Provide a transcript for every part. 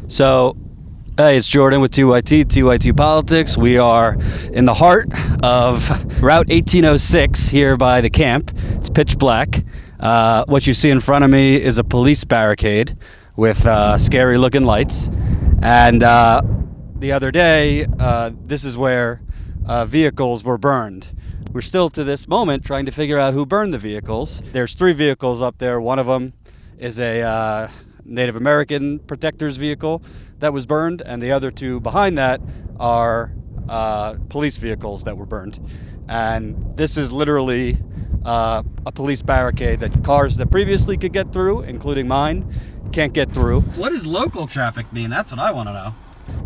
So, hey, it's Jordan with TYT Politics. We are in the heart of Route 1806 here by the camp. It's pitch black. What you see in front of me is a police barricade with scary looking lights. And the other day, this is where vehicles were burned. We're still to this moment trying to figure out who burned the vehicles. There's 3 vehicles up there. One of them is a Native American protectors vehicle that was burned, and the other 2 behind that are police vehicles that were burned. And this is literally a police barricade that cars that previously could get through, including mine, can't get through. What does local traffic mean? That's what I want to know.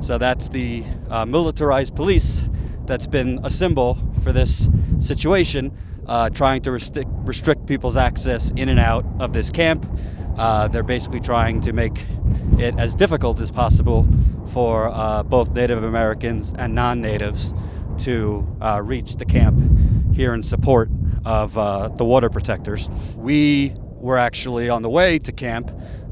So that's the militarized police that's been a symbol for this situation, trying to restrict people's access in and out of this camp. They're basically trying to make it as difficult as possible for both Native Americans and non-natives to reach the camp here in support of the water protectors. We were actually on the way to camp,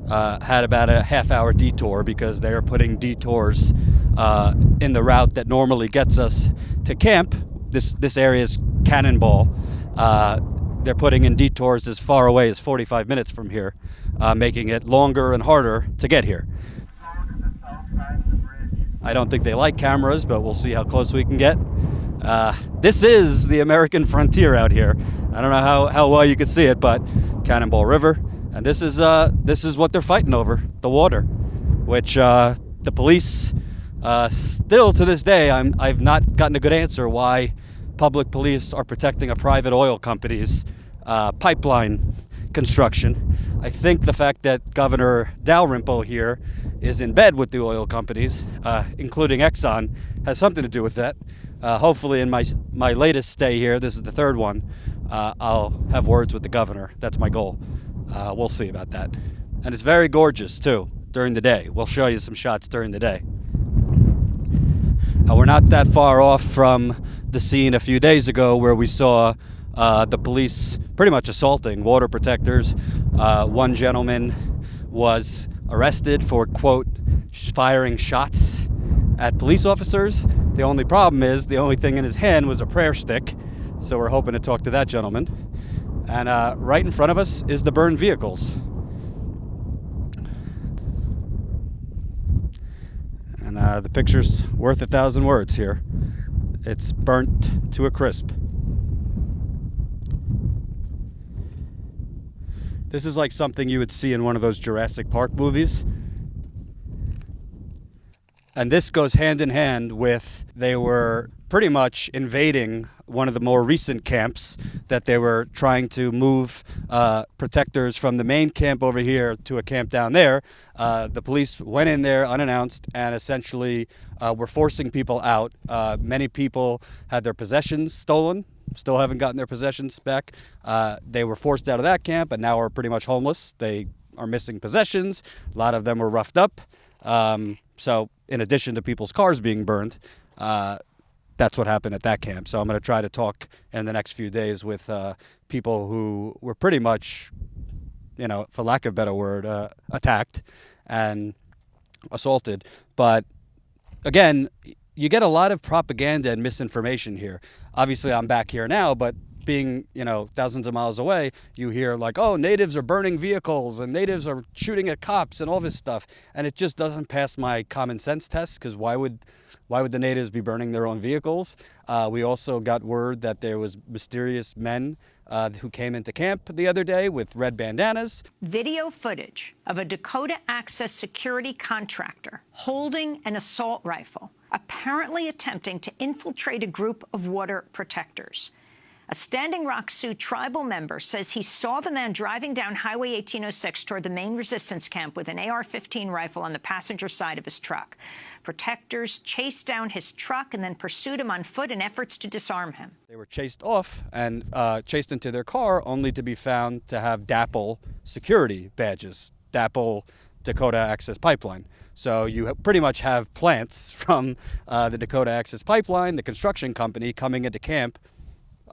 had about a half-hour detour because they are putting detours in the route that normally gets us to camp. This area is Cannonball. They're putting in detours as far away as 45 minutes from here, making it longer and harder to get here. I don't think they like cameras, but we'll see how close we can get. This is the American frontier out here. I don't know how well you can see it, but Cannonball River. And this is what they're fighting over, the water, which the police still to this day, I've not gotten a good answer why public police are protecting a private oil company's pipeline construction. I think the fact that Governor Dalrymple here is in bed with the oil companies, including Exxon, has something to do with that. Hopefully in my latest stay here, this is the 3rd one, I'll have words with the governor. That's my goal. We'll see about that. And it's very gorgeous too during the day. We'll show you some shots during the day. We're not that far off from the scene a few days ago where we saw the police pretty much assaulting water protectors. One gentleman was arrested for, quote, firing shots at police officers. The only problem is the only thing in his hand was a prayer stick. So we're hoping to talk to that gentleman. And right in front of us is the burned vehicles. And the picture's worth 1,000 words here. It's burnt to a crisp. This is like something you would see in one of those Jurassic Park movies. And this goes hand in hand with they were pretty much invading one of the more recent camps that they were trying to move protectors from the main camp over here to a camp down there. The police went in there unannounced and essentially were forcing people out. Many people had their possessions stolen, still haven't gotten their possessions back. They were forced out of that camp and now are pretty much homeless. They are missing possessions. A lot of them were roughed up. So in addition to people's cars being burned, that's what happened at that camp. So I'm going to try to talk in the next few days with people who were pretty much, for lack of a better word, attacked and assaulted. But again, you get a lot of propaganda and misinformation here. Obviously, I'm back here now, but being, thousands of miles away, you hear like, oh, natives are burning vehicles and natives are shooting at cops and all this stuff. And it just doesn't pass my common sense test, because why would the natives be burning their own vehicles? We also got word that there was mysterious men who came into camp the other day with red bandanas. Video footage of a Dakota Access security contractor holding an assault rifle, apparently attempting to infiltrate a group of water protectors. A Standing Rock Sioux tribal member says he saw the man driving down Highway 1806 toward the main resistance camp with an AR-15 rifle on the passenger side of his truck. Protectors chased down his truck and then pursued him on foot in efforts to disarm him. They were chased off and chased into their car, only to be found to have DAPL security badges, DAPL Dakota Access Pipeline. So you pretty much have plants from the Dakota Access Pipeline, the construction company, coming into camp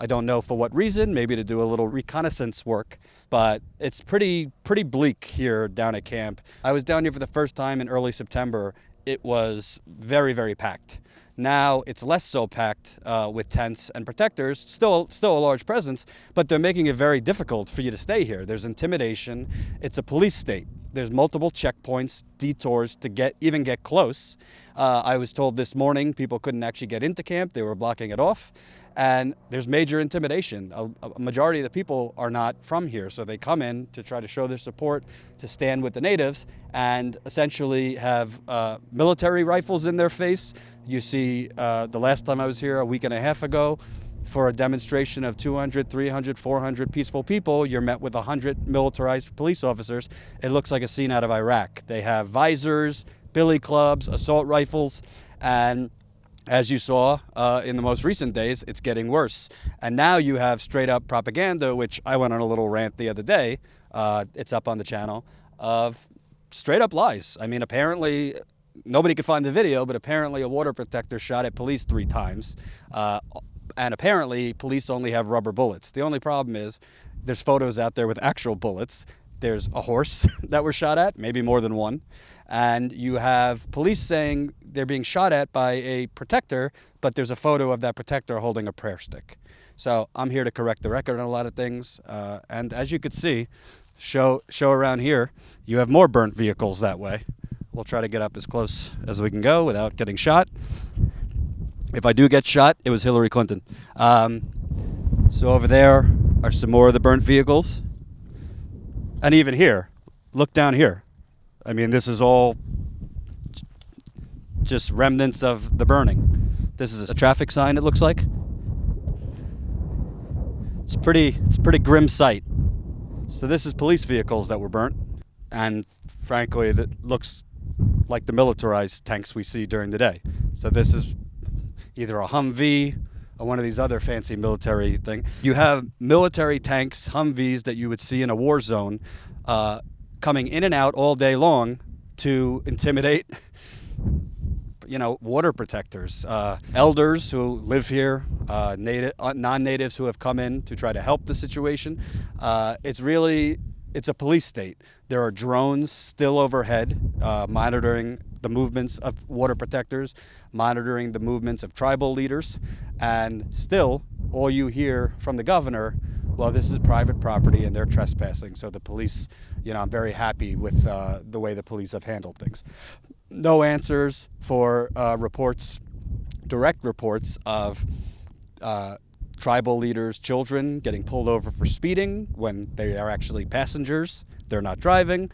I don't know for what reason, maybe to do a little reconnaissance work, but it's pretty bleak here down at camp. I was down here for the first time in early September. It was very, very packed. Now it's less so packed with tents and protectors, still a large presence, but they're making it very difficult for you to stay here. There's intimidation. It's a police state. There's multiple checkpoints, detours to even get close. I was told this morning people couldn't actually get into camp. They were blocking it off. And there's major intimidation. A majority of the people are not from here, so they come in to try to show their support, to stand with the natives, and essentially have military rifles in their face. You see, the last time I was here a week and a half ago, for a demonstration of 200, 300, 400 peaceful people, you're met with 100 militarized police officers. It looks like a scene out of Iraq. They have visors, billy clubs, assault rifles, and as you saw in the most recent days, it's getting worse. And now you have straight up propaganda, which I went on a little rant the other day. It's up on the channel, of straight up lies. I mean, apparently, nobody could find the video, but apparently a water protector shot at police 3 times. And apparently police only have rubber bullets. The only problem is there's photos out there with actual bullets. There's a horse that were shot at, maybe more than one. And you have police saying they're being shot at by a protector, but there's a photo of that protector holding a prayer stick. So I'm here to correct the record on a lot of things. And as you could see, show around here, you have more burnt vehicles that way. We'll try to get up as close as we can go without getting shot. If I do get shot, it was Hillary Clinton. So over there are some more of the burnt vehicles. And even here, look down here. I mean, this is all just remnants of the burning. This is a traffic sign, it looks like. It's a pretty grim sight. So this is police vehicles that were burnt. And frankly, that looks like the militarized tanks we see during the day. So this is either a Humvee or one of these other fancy military things. You have military tanks, Humvees, that you would see in a war zone coming in and out all day long to intimidate, water protectors, elders who live here, non-natives who have come in to try to help the situation. It's a police state. There are drones still overhead monitoring the movements of water protectors, monitoring the movements of tribal leaders, and still all you hear from the governor, well, this is private property and they're trespassing. So the police, I'm very happy with the way the police have handled things. No answers for direct reports of tribal leaders' children getting pulled over for speeding when they are actually passengers. They're not driving.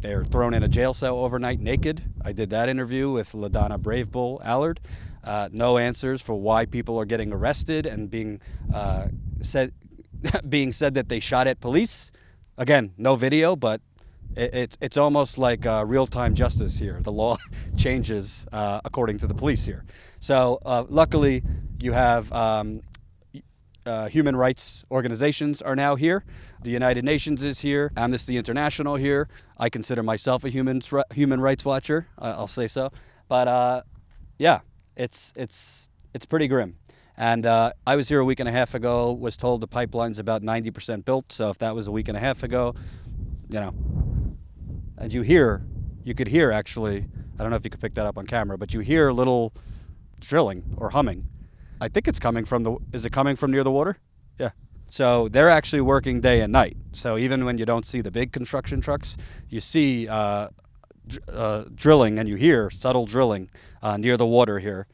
They're thrown in a jail cell overnight naked. I did that interview with LaDonna Bravebull Allard. No answers for why people are getting arrested and being said that they shot at police. Again, no video, but it's almost like real-time justice here. The law changes according to the police here. So luckily, you have human rights organizations are now here. The United Nations is here. Amnesty International here. I consider myself a human rights watcher. I'll say so. But yeah, it's pretty grim. And I was here a week and a half ago. Was told the pipeline's about 90% built. So if that was a week and a half ago, and you could hear actually. I don't know if you could pick that up on camera, but you hear little drilling or humming. I think it's coming from is it coming from near the water? Yeah. So they're actually working day and night. So even when you don't see the big construction trucks, you see drilling and you hear subtle drilling near the water here,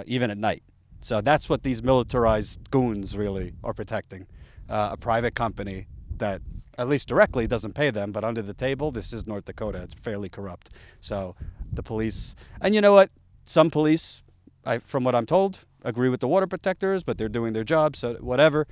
even at night. So that's what these militarized goons really are protecting. A private company that, at least directly, doesn't pay them, but under the table, this is North Dakota. It's fairly corrupt. So the police, and you know what? Some police, from what I'm told, agree with the water protectors, but they're doing their job, so whatever.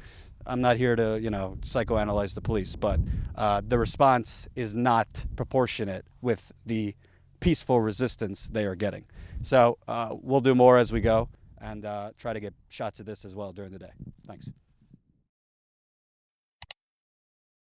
I'm not here to, psychoanalyze the police, but the response is not proportionate with the peaceful resistance they are getting. So we'll do more as we go and try to get shots of this as well during the day. Thanks.